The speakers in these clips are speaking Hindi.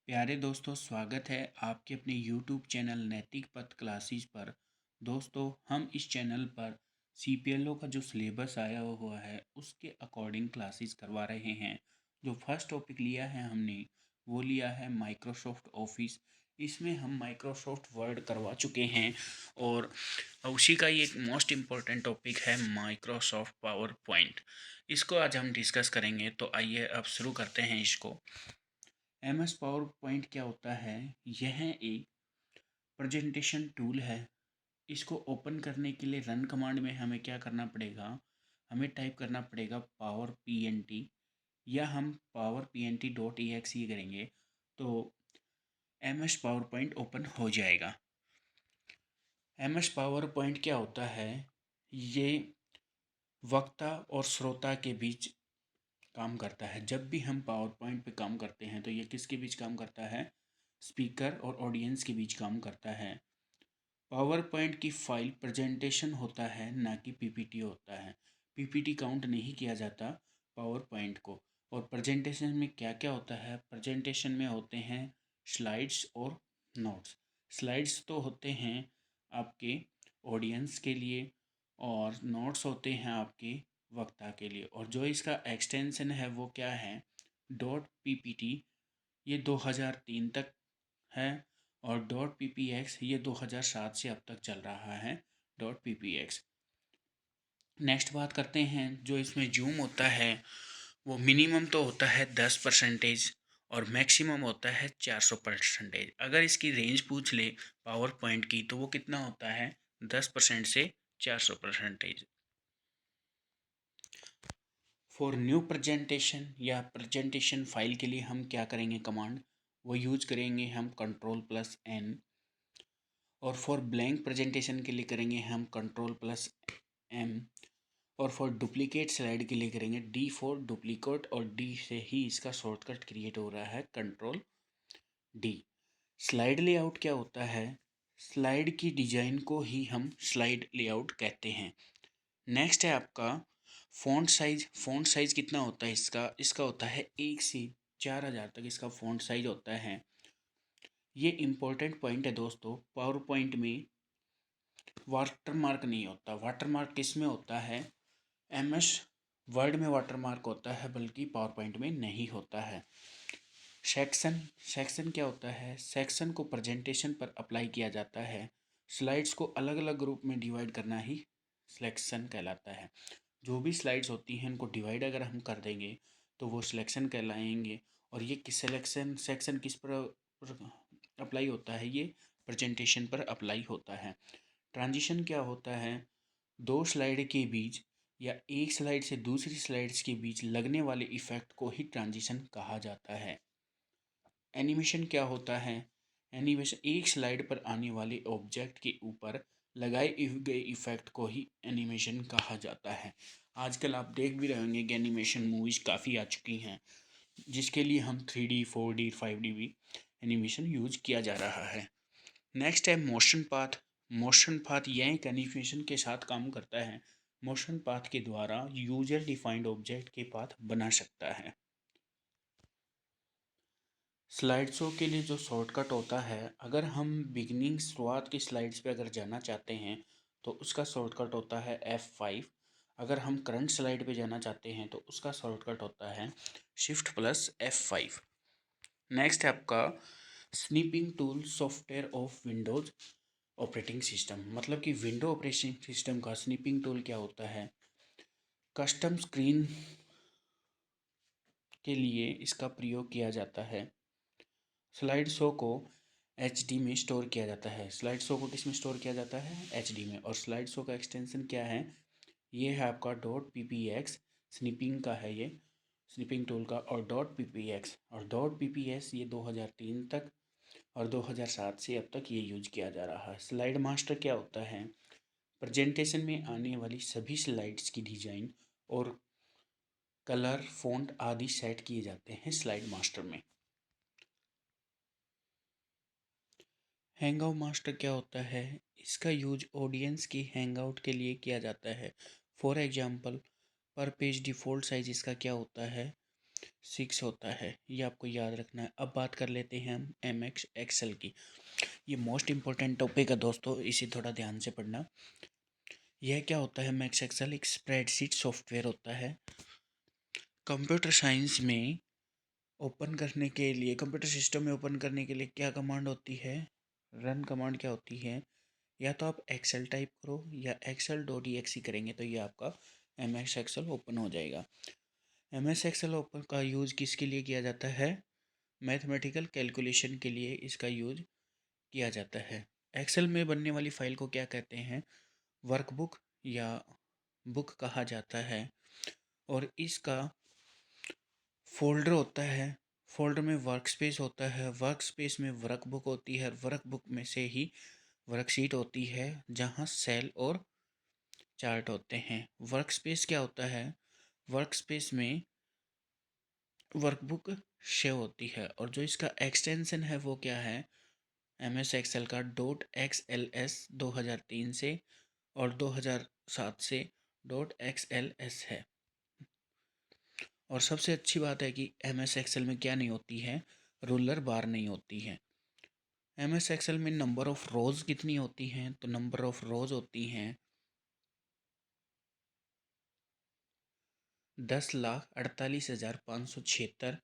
प्यारे दोस्तों, स्वागत है आपके अपने YouTube चैनल नैतिक पथ क्लासेस पर। दोस्तों, हम इस चैनल पर CPLO का जो सिलेबस आया हुआ है उसके अकॉर्डिंग क्लासेस करवा रहे हैं। जो फर्स्ट टॉपिक लिया है हमने वो लिया है माइक्रोसॉफ्ट ऑफिस। इसमें हम माइक्रोसॉफ्ट वर्ड करवा चुके हैं और उसी का ही एक मोस्ट इम्पॉर्टेंट टॉपिक है माइक्रोसॉफ्ट पावर पॉइंट। इसको आज हम डिस्कस करेंगे, तो आइए अब शुरू करते हैं इसको। MS पावर पॉइंट क्या होता है? यह एक प्रेजेंटेशन टूल है। इसको ओपन करने के लिए रन कमांड में हमें क्या करना पड़ेगा? हमें टाइप करना पड़ेगा पावर PNT, या हम पावर PNT.exe करेंगे तो MS पावर पॉइंट ओपन हो जाएगा। MS पावर पॉइंट क्या होता है? ये वक्ता और श्रोता के बीच काम करता है। जब भी हम पावर पॉइंट पे काम करते हैं तो ये किसके बीच काम करता है? स्पीकर और ऑडियंस के बीच काम करता है। पावर पॉइंट की फाइल प्रेजेंटेशन होता है, ना कि PPT होता है। PPT काउंट नहीं किया जाता पावर पॉइंट को। और प्रेजेंटेशन में क्या क्या होता है? प्रेजेंटेशन में होते हैं स्लाइड्स और नोट्स। स्लाइड्स तो होते हैं आपके ऑडियंस के लिए और नोट्स होते हैं आपके वक्ता के लिए। और जो इसका एक्सटेंशन है वो क्या है? .ppt। ये 2003 तक है। और .ppx ये 2007 से अब तक चल रहा है। .ppx। नेक्स्ट बात करते हैं, जो इसमें जूम होता है वो मिनिमम तो होता है 10% और मैक्सिमम होता है 400%। अगर इसकी रेंज पूछ ले पावर पॉइंट की तो वो कितना होता है? 10% से 400%। फॉर न्यू प्रेजेंटेशन या प्रेजेंटेशन फाइल के लिए हम क्या करेंगे? कमांड वो यूज करेंगे हम Ctrl+N। और फॉर ब्लैंक प्रेजेंटेशन के लिए करेंगे हम Ctrl+M। और फॉर डुप्लीकेट स्लाइड के लिए करेंगे D फॉर डुप्लीकेट, और D से ही इसका शॉर्टकट क्रिएट हो रहा है Ctrl+D। स्लाइड लेआउट क्या होता है? स्लाइड की डिजाइन को ही हम स्लाइड लेआउट कहते हैं। नेक्स्ट है आपका फ़ॉन्ट साइज। फ़ॉन्ट साइज कितना होता है इसका? इसका होता है 1 से 4000 तक इसका फ़ॉन्ट साइज होता है। ये इम्पोर्टेंट पॉइंट है दोस्तों, पावर पॉइंट में वाटरमार्क नहीं होता। वाटरमार्क किस में होता है? MS वर्ड में वाटरमार्क होता है, बल्कि पावर पॉइंट में नहीं होता है। सेक्शन। सेक्शन क्या होता है? सेक्शन को प्रेजेंटेशन पर अप्लाई किया जाता है। स्लाइड्स को अलग अलग ग्रुप में डिवाइड करना ही सिलेक्शन कहलाता है। जो भी स्लाइड्स होती हैं उनको डिवाइड अगर हम कर देंगे तो वो सिलेक्शन कहलाएंगे। और ये किस सिलेक्शन सेक्शन किस पर अप्लाई होता है? ये प्रेजेंटेशन पर अप्लाई होता है। ट्रांजिशन क्या होता है? दो स्लाइड के बीच या एक स्लाइड से दूसरी स्लाइड्स के बीच लगने वाले इफेक्ट को ही ट्रांजिशन कहा जाता है। एनिमेशन क्या होता है? एनिमेशन एक स्लाइड पर आने वाले ऑब्जेक्ट के ऊपर लगाए गए इफेक्ट को ही एनिमेशन कहा जाता है। आजकल आप देख भी रहे होंगे कि एनिमेशन मूवीज़ काफ़ी आ चुकी हैं, जिसके लिए हम 3D 4D 5D भी एनिमेशन यूज किया जा रहा है। नेक्स्ट है मोशन पाथ। मोशन पाथ यह एक एनिमेशन के साथ काम करता है। मोशन पाथ के द्वारा यूजर डिफाइंड ऑब्जेक्ट के पाथ बना सकता है। स्लाइड शो के लिए जो शॉर्टकट होता है, अगर हम बिगनिंग शुरुआत की स्लाइड्स पे अगर जाना चाहते हैं तो उसका शॉर्टकट होता है F5। अगर हम करंट स्लाइड पे जाना चाहते हैं तो उसका शॉर्टकट होता है Shift+F5। नेक्स्ट है आपका snipping tool software of Windows operating system. मतलब कि विंडो ऑपरेटिंग सिस्टम का स्नीपिंग टूल क्या होता है? कस्टम स्क्रीन के लिए इसका प्रयोग किया जाता है। स्लाइड शो को HD में स्टोर किया जाता है। स्लाइड शो को किस में स्टोर किया जाता है? HD में। और स्लाइड शो का एक्सटेंशन क्या है? ये है आपका .ppx। स्निपिंग का है ये, स्निपिंग टूल का। और .ppx और .pps ये 2003 तक और 2007 से अब तक ये यूज किया जा रहा है। स्लाइड मास्टर क्या होता है? प्रेजेंटेशन में आने वाली सभी स्लाइड्स की डिजाइन और कलर फ़ॉन्ट आदि सेट किए जाते हैं स्लाइड मास्टर में। हैंगआउट मास्टर क्या होता है? इसका यूज ऑडियंस की हैंगआउट के लिए किया जाता है। फॉर एग्जांपल, पर पेज डिफ़ॉल्ट साइज इसका क्या होता है? 6 होता है, ये आपको याद रखना है। अब बात कर लेते हैं हम एम एक्स एक्सेल की। ये मोस्ट इंपॉर्टेंट टॉपिक है दोस्तों, इसे थोड़ा ध्यान से पढ़ना। यह क्या होता है? मैक्स एक्सेल एक स्प्रेडशीट सॉफ्टवेयर होता है। कंप्यूटर साइंस में ओपन करने के लिए, कंप्यूटर सिस्टम में ओपन करने के लिए क्या कमांड होती है? रन कमांड क्या होती है? या तो आप एक्सेल टाइप करो या एक्सेल डॉट ई करेंगे तो ये आपका एम एस एक्सेल ओपन हो जाएगा। एम एस एक्सेल ओपन का यूज़ किसके लिए किया जाता है? मैथमेटिकल कैलकुलेशन के लिए इसका यूज किया जाता है। एक्सेल में बनने वाली फाइल को क्या कहते हैं? वर्कबुक या बुक कहा जाता है। और इसका फोल्डर होता है, फोल्डर में वर्कस्पेस होता है, वर्कस्पेस में वर्कबुक होती है, वर्कबुक में से ही वर्कशीट होती है जहाँ सेल और चार्ट होते हैं। वर्कस्पेस क्या होता है? वर्कस्पेस में वर्कबुक शेव होती है और जो इसका एक्सटेंशन है वो क्या है? एम एस एक्सेल का डॉट एक्स एल एस 2003 से और 2007 से डॉट एक्स एल एस है। और सबसे अच्छी बात है कि एम एस एक्सेल में क्या नहीं होती है? रूलर बार नहीं होती है। एम एस एक्सेल में नंबर ऑफ रोज कितनी होती हैं? तो नंबर ऑफ रोज होती हैं 10,48,576।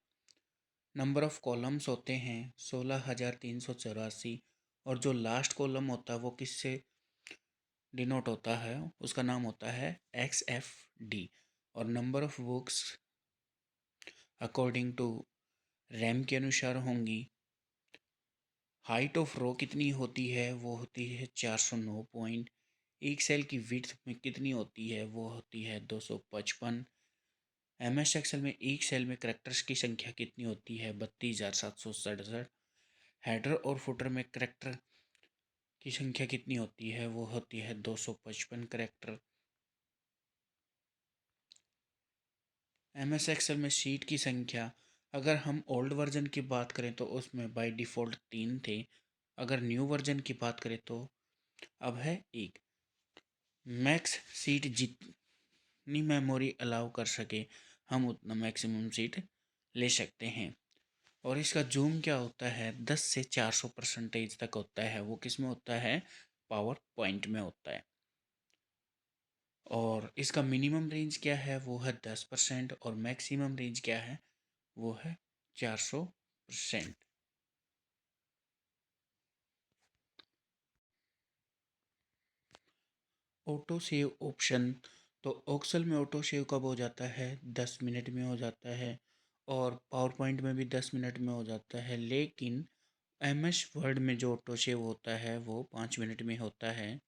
नंबर ऑफ कॉलम्स होते हैं 16,384। और जो लास्ट कॉलम होता है वो किससे डिनोट होता है? उसका नाम होता है एक्स एफ डी। और number of books according to RAM के अनुसार होंगी। हाइट ऑफ रो कितनी होती है? वो होती है 409 पॉइंट। एक सेल की विड्थ में कितनी होती है? वो होती है 255। एम एस एक्सेल में एक सेल में करेक्टर्स की संख्या कितनी होती है? 32,767। हेडर और फुटर में करेक्टर की संख्या कितनी होती है? वो होती है 255 करेक्टर। एम एस एक्सेल में शीट की संख्या, अगर हम ओल्ड वर्जन की बात करें तो उसमें बाय डिफ़ॉल्ट 3 थे। अगर न्यू वर्जन की बात करें तो अब है 1। मैक्स सीट जितनी मेमोरी अलाउ कर सके हम उतना मैक्सिमम सीट ले सकते हैं। और इसका जूम क्या होता है? 10 से 400% तक होता है। वो किस में होता है? पावर पॉइंट में होता है। और इसका मिनिमम रेंज क्या है? वो है 10%। और मैक्सिमम रेंज क्या है? वो है 400%। ऑटो सेव ऑप्शन, तो एक्सेल में ऑटो सेव कब हो जाता है? 10 मिनट में हो जाता है। और पावर पॉइंट में भी 10 मिनट में हो जाता है। लेकिन एम एस वर्ड में जो ऑटो सेव होता है वो 5 मिनट में होता है।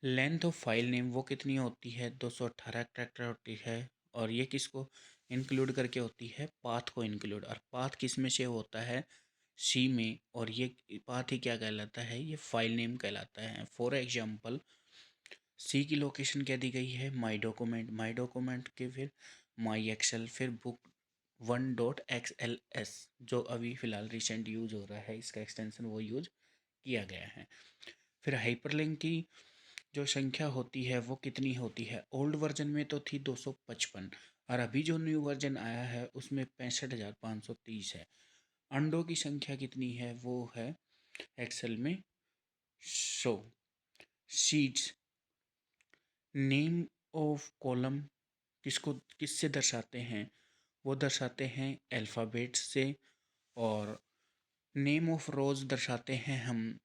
लेंथ ऑफ फाइल नेम वो कितनी होती है? 218 कैरेक्टर होती है। और ये किसको इंक्लूड करके होती है? पाथ को इंक्लूड। और पाथ किस में से होता है? सी में। और ये पाथ ही क्या कहलाता है? ये फाइल नेम कहलाता है। फॉर एग्जांपल सी की लोकेशन क्या दी गई है? माई डॉक्यूमेंट। माई डॉक्यूमेंट के फिर माई एक्सेल, फिर बुक 1.xls जो अभी फ़िलहाल रिसेंट यूज़ हो रहा है, इसका एक्सटेंशन वो यूज़ किया गया है। फिर हाइपरलिंक की जो संख्या होती है वो कितनी होती है? ओल्ड वर्जन में तो थी 255 और अभी जो न्यू वर्जन आया है उसमें 65,530 है। अंडों की संख्या कितनी है? वो है एक्सेल में 100। शीट्स, नेम ऑफ कॉलम किसको किससे दर्शाते हैं? वो दर्शाते हैं अल्फ़ाबेट से। और नेम ऑफ रोज़ दर्शाते हैं हम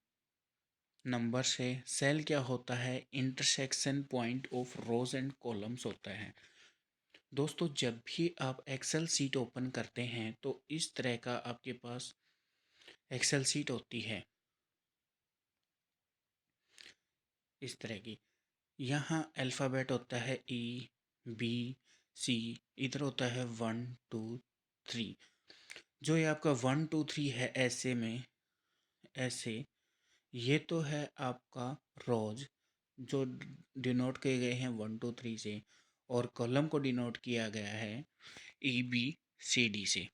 नंबर से। सेल क्या होता है? Intersection point of rose and columns होता है। दोस्तों जब भी आप एक्सेल सीट ओपन करते हैं तो इस तरह का आपके पास एक्सेल सीट होती है, इस तरह की। यहाँ अल्फ़ाबेट होता है ई, बी, सी। इधर होता है 1 2 3। जो ये आपका 1 2 3 है ऐसे में, ऐसे, ये तो है आपका रोज जो डिनोट किए गए हैं 1 2 3 से। और कॉलम को डिनोट किया गया है ABCD से।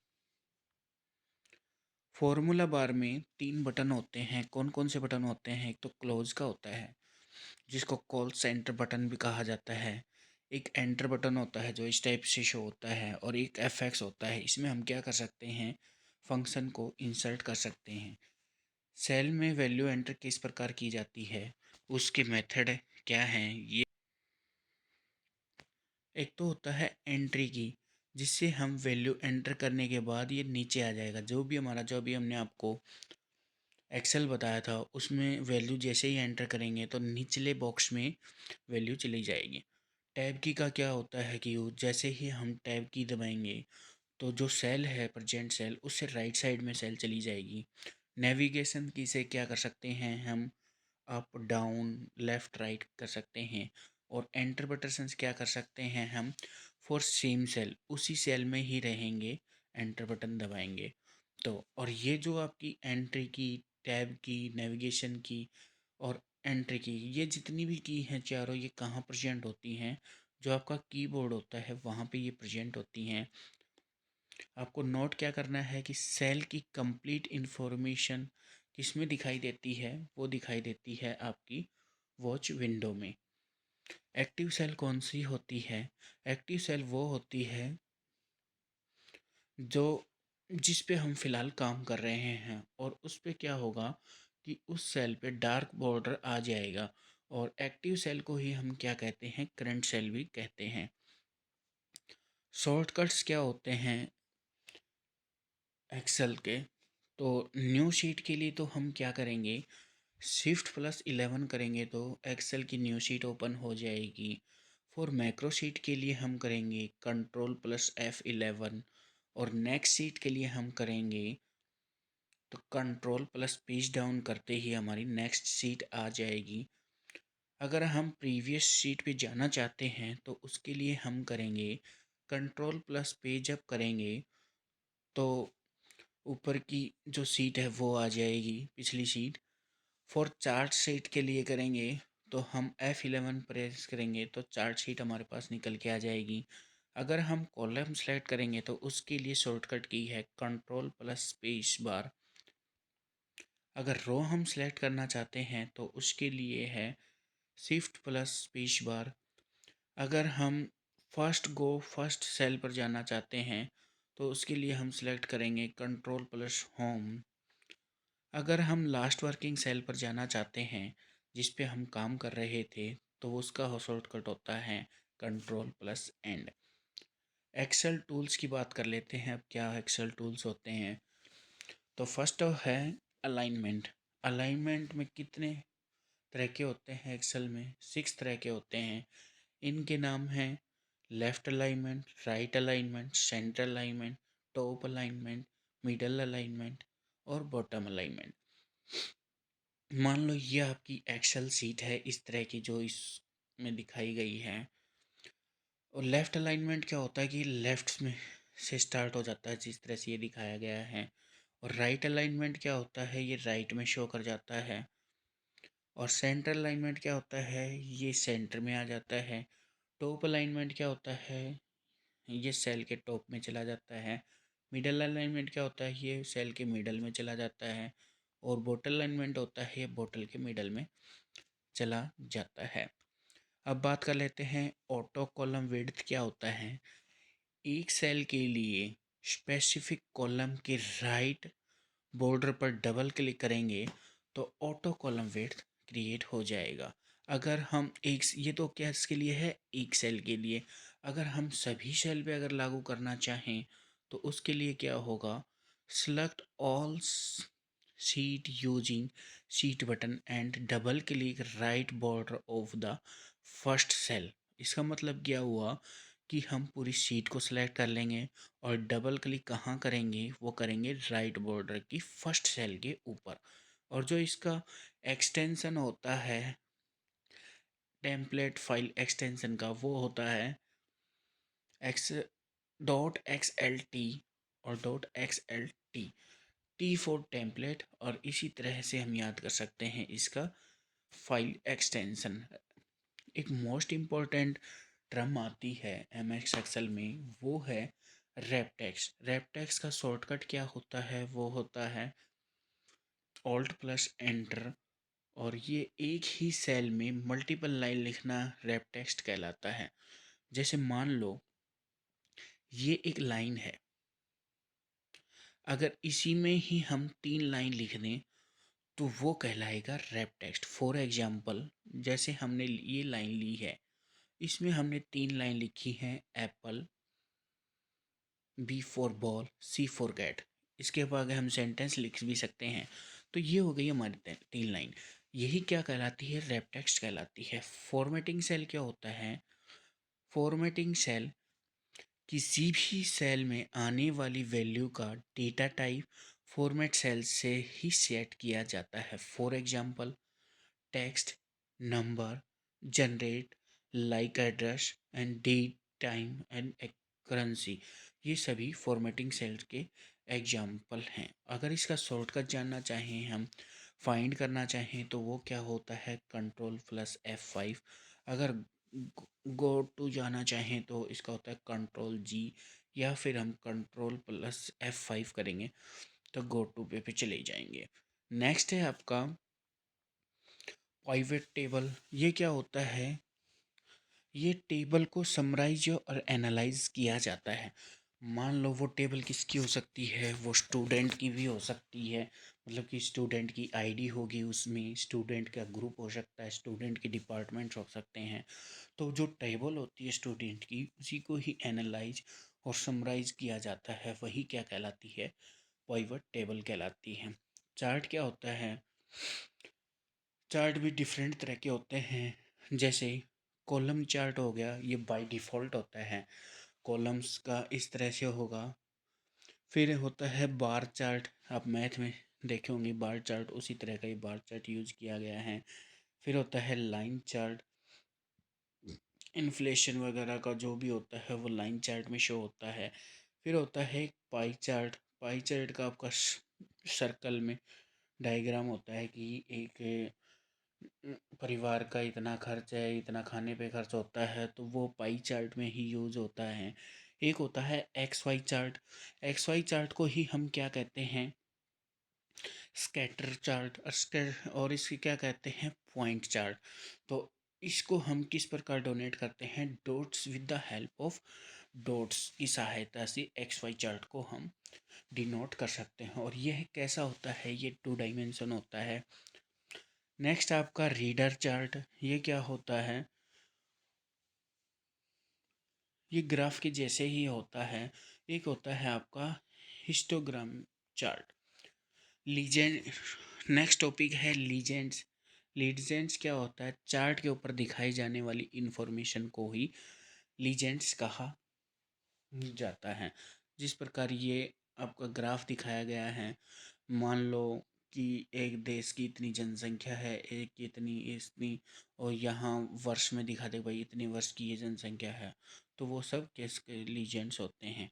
फॉर्मूला बार में 3 बटन होते हैं। कौन कौन से बटन होते हैं? एक तो क्लोज का होता है जिसको कॉल सेंटर बटन भी कहा जाता है। एक एंटर बटन होता है जो इस टाइप से शो होता है और एक एफ होता है। इसमें हम क्या कर सकते हैं, फंक्शन को इंसर्ट कर सकते हैं। सेल में वैल्यू एंटर किस प्रकार की जाती है, उसके मेथड क्या हैं ये। एक तो होता है एंट्री की, जिससे हम वैल्यू एंटर करने के बाद ये नीचे आ जाएगा। जो भी हमने आपको एक्सेल बताया था उसमें वैल्यू जैसे ही एंटर करेंगे तो निचले बॉक्स में वैल्यू चली जाएगी। टैब की का क्या होता है कि जैसे ही हम टैब की दबाएंगे तो जो सेल है प्रेजेंट सेल, उससे राइट साइड में सेल चली जाएगी। नेविगेशन की से क्या कर सकते हैं हम, अप डाउन लेफ़्ट राइट कर सकते हैं। और एंटर बटन से क्या कर सकते हैं हम, फॉर सेम सेल उसी सेल में ही रहेंगे, एंटर बटन दबाएंगे तो। और ये जो आपकी एंट्री की, टैब की, नेविगेशन की और एंट्री की, ये जितनी भी की हैं चारों, ये कहाँ प्रेजेंट होती हैं, जो आपका कीबोर्ड होता है वहाँ पे ये प्रेजेंट होती हैं। आपको नोट क्या करना है कि सेल की कंप्लीट इंफॉर्मेशन किसमें दिखाई देती है, वो दिखाई देती है आपकी वॉच विंडो में। एक्टिव सेल कौन सी होती है, एक्टिव सेल वो होती है जो जिस पे हम फिलहाल काम कर रहे हैं, और उस पे क्या होगा कि उस सेल पे डार्क बॉर्डर आ जाएगा। और एक्टिव सेल को ही हम क्या कहते हैं, करंट सेल भी कहते हैं। शॉर्टकट्स क्या होते हैं एक्सेल के, तो न्यू शीट के लिए तो हम क्या करेंगे, Shift+11 करेंगे तो एक्सेल की न्यू शीट ओपन हो जाएगी। फॉर मैक्रो शीट के लिए हम करेंगे Ctrl+F11। और नेक्स्ट शीट के लिए हम करेंगे तो Ctrl+पेज डाउन करते ही हमारी नेक्स्ट शीट आ जाएगी। अगर हम प्रीवियस शीट पे जाना चाहते हैं तो उसके लिए हम करेंगे Ctrl+पेज अप करेंगे तो ऊपर की जो सीट है वो आ जाएगी, पिछली सीट। फॉर चार्ट शीट के लिए करेंगे तो हम F11 प्रेस करेंगे तो चार्ट शीट हमारे पास निकल के आ जाएगी। अगर हम कॉलम सेलेक्ट करेंगे तो उसके लिए शॉर्टकट की है Ctrl+स्पेस बार। अगर रो हम सेलेक्ट करना चाहते हैं तो उसके लिए है Shift+स्पेस बार। अगर हम फर्स्ट सेल पर जाना चाहते हैं तो उसके लिए हम सेलेक्ट करेंगे Ctrl+होम। अगर हम लास्ट वर्किंग सेल पर जाना चाहते हैं जिस पे हम काम कर रहे थे तो उसका शॉर्टकट होता है Ctrl+एंड। एक्सेल टूल्स की बात कर लेते हैं। अब क्या एक्सेल टूल्स होते हैं, तो फर्स्ट है अलाइनमेंट। अलाइनमेंट में कितने तरह के होते हैं, एक्सेल में 6 तरह के होते हैं। इनके नाम हैं left alignment, right alignment, centre alignment, top alignment, middle alignment और बॉटम अलाइनमेंट। मान लो ये आपकी एक्सेल सीट है इस तरह की जो इसमें दिखाई गई है। और लेफ़्ट अलाइनमेंट क्या होता है कि लेफ़्ट में से स्टार्ट हो जाता है जिस तरह से ये दिखाया गया है। और राइट अलाइनमेंट क्या होता है, ये राइट में शो कर जाता है। और सेंटर अलाइनमेंट क्या होता है, ये सेंटर में आ जाता है। टॉप अलाइनमेंट क्या होता है, ये सेल के टॉप में चला जाता है। मिडल अलाइनमेंट क्या होता है, ये सेल के मिडल में चला जाता है। और बॉटल अलाइनमेंट होता है, ये बॉटल के मिडल में चला जाता है। अब बात कर लेते हैं ऑटो कॉलम विड्थ क्या होता है। एक सेल के लिए स्पेसिफिक कॉलम के राइट बॉर्डर पर डबल क्लिक करेंगे तो ऑटो कॉलम विड्थ क्रिएट हो जाएगा। अगर हम एक, ये तो क्या इसके लिए है, एक सेल के लिए। अगर हम सभी सेल पे अगर लागू करना चाहें तो उसके लिए क्या होगा, select all sheet using sheet button and double click right border of the first cell. इसका मतलब क्या हुआ कि हम पूरी शीट को सिलेक्ट कर लेंगे और डबल क्लिक कहाँ करेंगे, वो करेंगे राइट बॉर्डर की फर्स्ट सेल के ऊपर। और जो इसका एक्सटेंशन होता है टेम्पलेट फाइल एक्सटेंशन का, वो होता है x.xlt और .xlt, टी फॉर टेम्पलेट। और इसी तरह से हम याद कर सकते हैं इसका फाइल एक्सटेंशन। एक मोस्ट इम्पॉर्टेंट टर्म आती है एमएस एक्सेल में, वो है रेपटेक्स। रेपटेक्स का शॉर्टकट क्या होता है, वो होता है Alt+Enter। और ये एक ही सेल में मल्टीपल लाइन लिखना रेपटेक्स्ट कहलाता है। जैसे मान लो ये एक लाइन है, अगर इसी में ही हम 3 लाइन लिख दें तो वो कहलाएगा रैप टेक्स्ट। फॉर एग्जाम्पल, जैसे हमने ये लाइन ली है, इसमें हमने 3 लाइन लिखी हैं। Apple, B for ball, C for cat. इसके बाद हम सेंटेंस लिख भी सकते हैं। तो ये हो गई हमारी 3 लाइन। यही क्या कहलाती है? रैप टेक्स्ट कहलाती है। फॉर्मेटिंग सेल क्या होता है? फॉर्मेटिंग सेल किसी भी सेल में आने वाली वैल्यू का डेटा टाइप फॉर्मेट सेल से ही सेट किया जाता है। For example, text, number, generate, like address and date, time and currency, ये सभी फॉर्मेटिंग सेल्स के एग्जाम्पल हैं। अगर इसका शॉर्टकट जानना चाहें, हम फाइंड करना चाहें, तो वो क्या होता है? Control plus F5। अगर गो टू जाना चाहें तो इसका होता है कंट्रोल G, या फिर हम कंट्रोल प्लस F5 करेंगे तो गो टू पे चले जाएंगे। नेक्स्ट है आपका पाइवेट टेबल। ये क्या होता है? ये टेबल को समराइज और एनालाइज किया जाता है। मान लो वो टेबल किसकी हो सकती है? वो स्टूडेंट की भी हो सकती है। मतलब कि स्टूडेंट की आईडी होगी, उसमें स्टूडेंट का ग्रुप हो सकता है, स्टूडेंट के डिपार्टमेंट्स हो सकते हैं। तो जो टेबल होती है स्टूडेंट की, उसी को ही एनालाइज और समराइज किया जाता है। वही क्या कहलाती है? पाइवट टेबल कहलाती है। चार्ट क्या होता है? चार्ट भी डिफरेंट तरह के होते हैं। जैसे कॉलम चार्ट हो गया, ये बाय डिफ़ॉल्ट होता है, कॉलम्स का इस तरह से होगा। फिर होता है बार चार्ट, आप मैथ में देखे होंगे बार चार्ट, उसी तरह का ये बार चार्ट यूज किया गया है। फिर होता है लाइन चार्ट, इन्फ्लेशन वगैरह का जो भी होता है वो लाइन चार्ट में शो होता है। फिर होता है पाई चार्ट। पाई चार्ट का आपका सर्कल में डायग्राम होता है कि एक परिवार का इतना खर्च है, इतना खाने पे खर्च होता है, तो वो पाई चार्ट में ही यूज होता है। एक होता है X Y chart. X Y chart को ही हम क्या कहते हैं? Scatter chart. और इसकी क्या कहते हैं? Point chart. तो इसको हम किस प्रकार डोनेट करते हैं? Dots, with the help of dots की सहायता से एक्स वाई चार्ट को हम डिनोट कर सकते हैं। और यह कैसा होता है? ये 2 डायमेंशन होता है। नेक्स्ट आपका रीडर चार्ट। ये क्या होता है? ये ग्राफ के जैसे ही होता है। एक होता है आपका histogram chart. Legend. Next topic है लीजेंड्स। लीजेंड्स क्या होता है? चार्ट के ऊपर दिखाई जाने वाली इंफॉर्मेशन को ही लीजेंड्स कहा जाता है। जिस प्रकार ये आपका ग्राफ दिखाया गया है, मान लो कि एक देश की इतनी जनसंख्या है, एक की इतनी इतनी, और यहाँ वर्ष में दिखा दे भाई इतने वर्ष की ये जनसंख्या है, तो वो सब केस के लीजेंड्स होते हैं।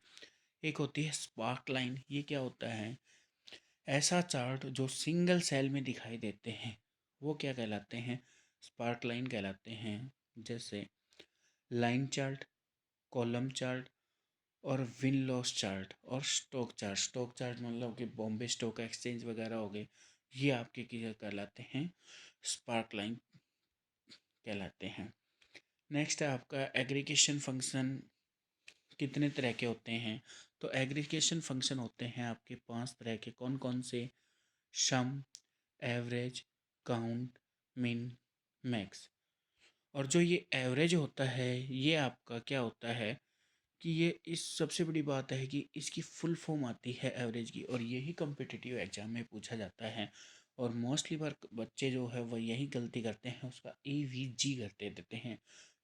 एक होती है स्पार्क लाइन। ये क्या होता है? ऐसा चार्ट जो सिंगल सेल में दिखाई देते हैं, वो क्या कहलाते हैं? स्पार्क लाइन कहलाते हैं। जैसे लाइन चार्ट, कॉलम चार्ट, और विन लॉस चार्ट, और स्टॉक चार्ट। स्टॉक चार्ट मतलब कि बॉम्बे स्टॉक एक्सचेंज वगैरह हो गए, ये आपके क्या कहलाते हैं? स्पार्क लाइन कहलाते हैं। नेक्स्ट है आपका एग्रीगेशन फंक्शन। कितने तरह के होते हैं? तो एग्रीगेशन फंक्शन होते हैं आपके 5 तरह के। कौन कौन से? सम, एवरेज, काउंट, मिन, मैक्स। और जो ये एवरेज होता है, ये आपका क्या होता है कि ये इस सबसे बड़ी बात है कि इसकी फुल फॉर्म आती है एवरेज की, और यही कम्पिटिटिव एग्जाम में पूछा जाता है। और मोस्टली बार बच्चे जो है वह यही गलती करते हैं, उसका AVG करते देते हैं।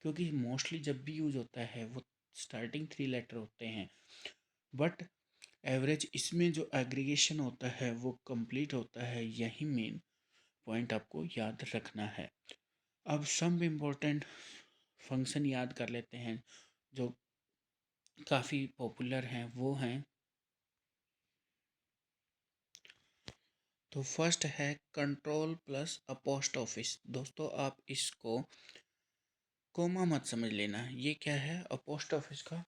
क्योंकि मोस्टली जब भी यूज होता है वो स्टार्टिंग 3 लेटर होते हैं। बट एवरेज, इसमें जो एग्रीगेशन होता है वो कंप्लीट होता है। यही मेन पॉइंट आपको याद रखना है। अब सब इम्पोर्टेंट फंक्शन याद कर लेते हैं जो काफ़ी पॉपुलर हैं। वो हैं, तो फर्स्ट है कंट्रोल प्लस अपोस्ट ऑफिस। दोस्तों आप इसको कोमा मत समझ लेना। ये क्या है? अपोस्ट ऑफिस का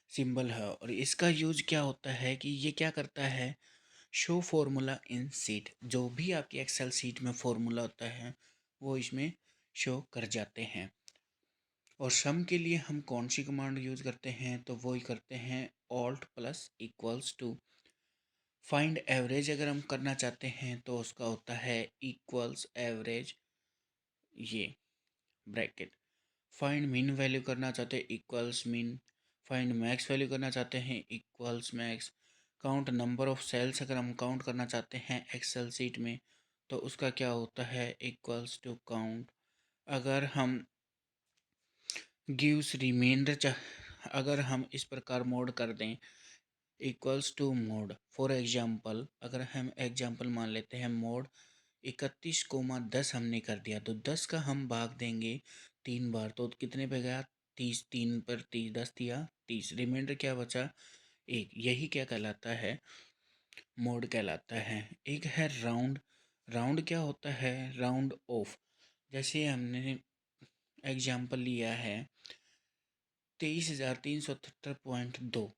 सिंबल है, और इसका यूज क्या होता है कि ये क्या करता है? Show formula in seat. जो भी आपकी एक्सेल सीट में फॉर्मूला होता है वो इसमें शो कर जाते हैं। और सम के लिए हम कौन सी कमांड यूज़ करते हैं, तो वो ही करते हैं Alt plus equals to. Find average अगर हम करना चाहते हैं तो उसका होता है इक्वल्स एवरेज, ये ब्रैकेट। फाइंड मीन वैल्यू करना चाहते हैं equals mean. Find max value करना चाहते हैं equals max. Count number of cells अगर हम काउंट करना चाहते हैं एक्सेल सीट में तो उसका क्या होता है इक्वल्स टू काउंट। अगर हम गिव्स रिमाइंडर अगर हम इस प्रकार मोड कर दें equals to mode. For example अगर हम एग्जांपल मान लेते हैं मोड 31,10 हमने कर दिया तो 10 का हम भाग देंगे 3 बार तो कितने पे गया 30। 3 पर 30 10 दिया 30, रिमाइंडर क्या बचा 1। यही क्या कहलाता है मोड कहलाता है। एक है राउंड। राउंड क्या होता है राउंड ऑफ। जैसे हमने एग्जांपल लिया है 23,378.2,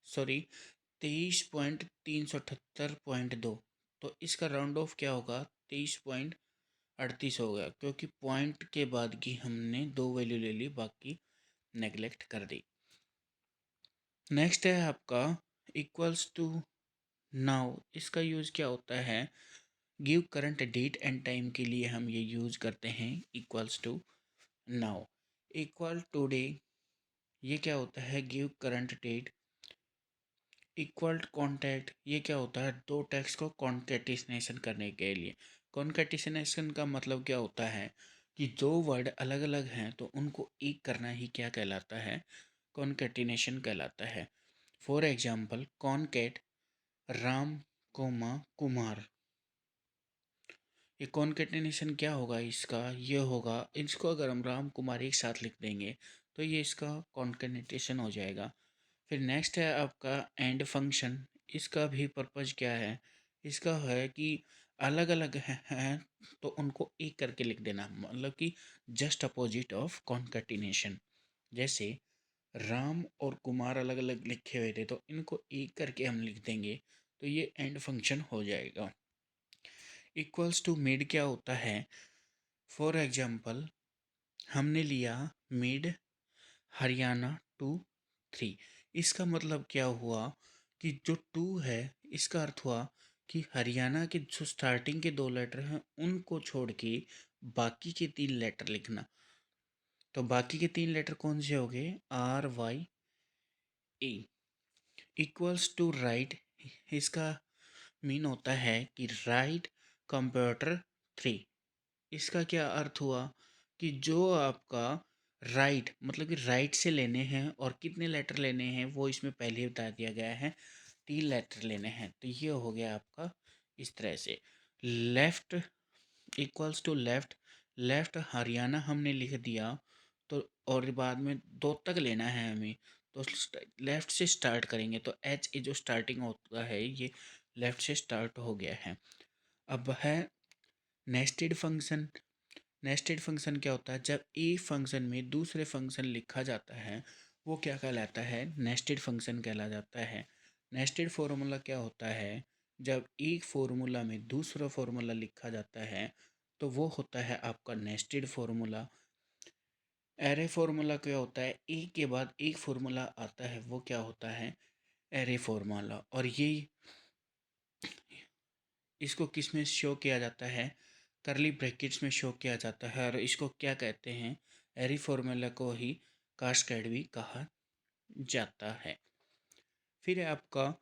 सॉरी 23.378.2, तो इसका राउंड ऑफ क्या होगा 23.38 होगा क्योंकि पॉइंट के बाद की हमने दो वैल्यू ले ली बाकी नेगलेक्ट कर दी। नेक्स्ट है आपका इक्वल्स टू नाउ। इसका यूज़ क्या होता है give current date and time के लिए हम ये यूज़ करते हैं equals to now. Equal today ये क्या होता है give current date. Equal contact ये क्या होता है दो टेक्स्ट को कॉन्केटिनेशन करने के लिए। कॉन्केटिनेशन का मतलब क्या होता है कि दो वर्ड अलग अलग हैं तो उनको एक करना ही क्या कहलाता है कॉन्केटिनेशन कहलाता है। For example concat Ram comma Kumar. ये कॉन्केटिनेशन क्या होगा इसका ये होगा इसको अगर हम राम कुमार एक साथ लिख देंगे तो ये इसका कॉन्केटिनेशन हो जाएगा। फिर नेक्स्ट है आपका एंड फंक्शन। इसका भी पर्पज़ क्या है इसका है कि अलग अलग हैं तो उनको एक करके लिख देना मतलब कि जस्ट अपोजिट ऑफ कॉन्केटिनेशन। जैसे राम और कुमार अलग अलग लिखे हुए थे तो इनको एक करके हम लिख देंगे तो ये एंड फंक्शन हो जाएगा। इक्वल्स टू मिड क्या होता है फॉर एग्जांपल हमने लिया मिड हरियाणा 2 3। इसका मतलब क्या हुआ कि जो 2 है इसका अर्थ हुआ कि हरियाणा के जो स्टार्टिंग के 2 लेटर हैं उनको छोड़ के बाकी के 3 लेटर लिखना। तो बाकी के 3 लेटर कौन से हो गए RYA। इक्वल्स टू राइट इसका मीन होता है कि राइट कंप्यूटर 3। इसका क्या अर्थ हुआ कि जो आपका राइट मतलब कि राइट से लेने हैं और कितने लेटर लेने हैं वो इसमें पहले ही बता दिया गया है 3 लेटर लेने हैं तो ये हो गया आपका इस तरह से। Left equals to left. Left Haryana हमने लिख दिया तो और बाद में 2 तक लेना है हमें तो लेफ्ट से स्टार्ट करेंगे तो एच ए जो स्टार्टिंग होता है ये लेफ्ट से स्टार्ट हो गया है। अब है नेस्टेड फंक्शन। नेस्टेड फंक्शन क्या होता है जब एक फंक्शन में दूसरे फंक्शन लिखा जाता है वो क्या कहलाता है नेस्टेड फंक्शन कहला जाता है। नेस्टेड फॉर्मूला क्या होता है जब एक फॉर्मूला में दूसरा फॉर्मूला लिखा जाता है तो वो होता है आपका नेस्टेड फॉर्मूला। एरे फॉर्मूला क्या होता है एक के बाद एक फॉर्मूला आता है वो क्या होता है एरे फॉर्मूला। और ये इसको किस में शो किया जाता है करली ब्रैकेट्स में शो किया जाता है और इसको क्या कहते हैं एरी फॉर्मूला को ही कास्केड भी कहा जाता है। फिर है आपका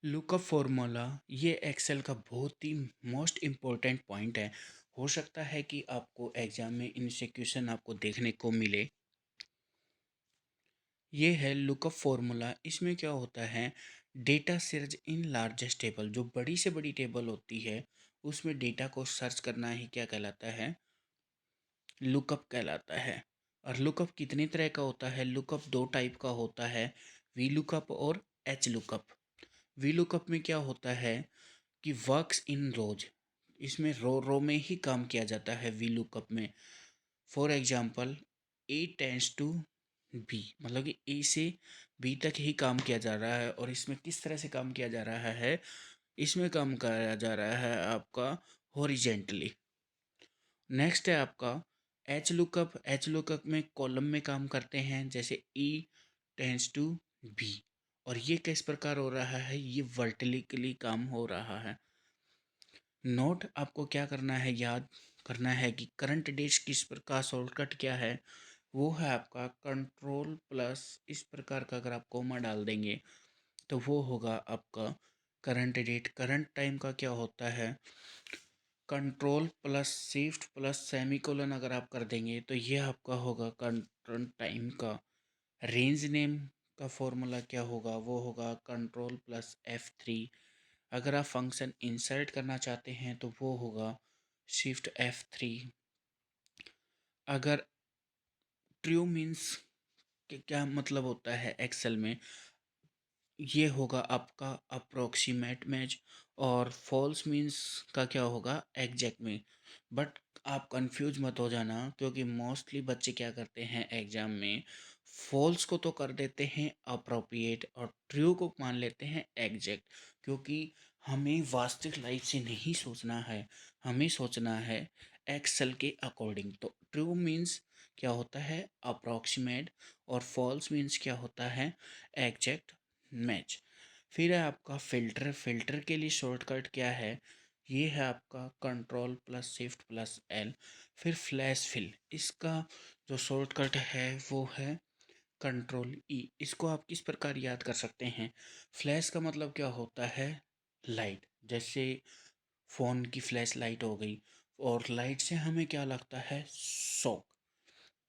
लुकअप फॉर्मूला। ये एक्सेल का बहुत ही मोस्ट इम्पोर्टेंट पॉइंट है। हो सकता है कि आपको एग्जाम में इनसे क्वेश्चन आपको देखने को मिले। ये है लुकअप फॉर्मूला। इसमें क्या होता है data search in largest table. जो बड़ी से बड़ी टेबल होती है उसमें डेटा को सर्च करना ही क्या कहलाता है लुकअप कहलाता है। और लुकअप कितनी तरह का होता है लुकअप 2 टाइप का होता है वी लुकअप और एच लुकअप। वी लुकअप में क्या होता है कि वर्क्स इन रोज। इसमें रो रो में ही काम किया जाता है वी लुकअप में। For example A tends to B मतलब कि ए से बी तक ही काम किया जा रहा है। और इसमें किस तरह से काम किया जा रहा है इसमें काम किया जा रहा है आपका हॉरिजेंटली। नेक्स्ट है आपका एच लुकअप में कॉलम में काम करते हैं, जैसे ई टेंस टू बी। और ये किस प्रकार हो रहा है, ये वर्टिकली काम हो रहा है। नोट आपको क्या करना है, याद करना है कि करंट डेट किस प्रकार शॉर्टकट क्या है, वो है आपका कंट्रोल प्लस इस प्रकार का अगर आप कोमा डाल देंगे तो वो होगा आपका करंट डेट। करंट टाइम का क्या होता है, control plus shift plus semicolon अगर आप कर देंगे तो ये आपका होगा करंट टाइम का। रेंज नेम का फॉर्मूला क्या होगा, वो होगा कंट्रोल प्लस F3। अगर आप फंक्शन इंसर्ट करना चाहते हैं तो वो होगा शिफ्ट F3। अगर ट्रू मीन्स क्या मतलब होता है एक्सेल में, ये होगा आपका अप्रोक्सीमेट मैच। और फॉल्स मीन्स का क्या होगा, एग्जैक्ट में। बट आप कंफ्यूज मत हो जाना, क्योंकि मोस्टली बच्चे क्या करते हैं एग्जाम में, फॉल्स को तो कर देते हैं अप्रोप्रिएट और ट्रू को मान लेते हैं एग्जैक्ट। क्योंकि हमें वास्तविक लाइफ से नहीं सोचना है, हमें सोचना है एक्सेल के अकॉर्डिंग। तो ट्रू मीन्स क्या होता है, अप्रोक्सीमेट। और फॉल्स मीन्स क्या होता है, एग्जैक्ट मैच। फिर है आपका फिल्टर। फिल्टर के लिए शॉर्टकट क्या है, ये है आपका control plus shift plus L. फिर फ्लैश फिल, इसका जो शॉर्टकट है वो है कंट्रोल ई। इसको आप किस प्रकार याद कर सकते हैं, फ्लैश का मतलब क्या होता है, लाइट। जैसे फ़ोन की फ्लैश लाइट हो गई, और लाइट से हमें क्या लगता है, शॉक।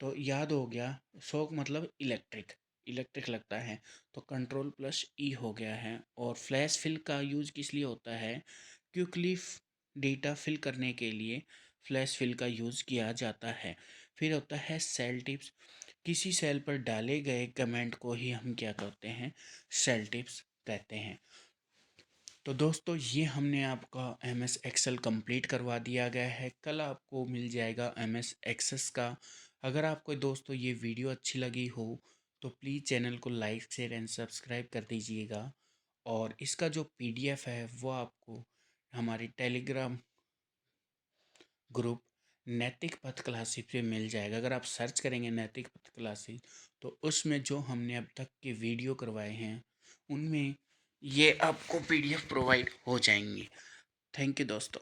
तो याद हो गया, शॉक मतलब इलेक्ट्रिक, इलेक्ट्रिक लगता है। तो कंट्रोल प्लस ई हो गया है। और फ्लैश फिल का यूज किस लिए होता है, क्विकली डेटा फिल करने के लिए फ्लैश फिल का यूज़ किया जाता है। फिर होता है सेल टिप्स। किसी सेल पर डाले गए कमेंट को ही हम क्या कहते हैं, सेल टिप्स कहते हैं। तो दोस्तों ये हमने आपका एम एस एक्सेल कंप्लीट करवा दिया गया है। कल आपको मिल जाएगा एम एस एक्सेस का। अगर आपको दोस्तों ये वीडियो अच्छी लगी हो तो प्लीज़ चैनल को लाइक शेयर एंड सब्सक्राइब कर दीजिएगा। और इसका जो पीडीएफ है वो आपको हमारी टेलीग्राम ग्रुप नैतिक पथ क्लासेस पे मिल जाएगा। अगर आप सर्च करेंगे नैतिक पथ क्लासेस तो उसमें जो हमने अब तक के वीडियो करवाए हैं उनमें ये आपको पीडीएफ प्रोवाइड हो जाएंगी। थैंक यू दोस्तों।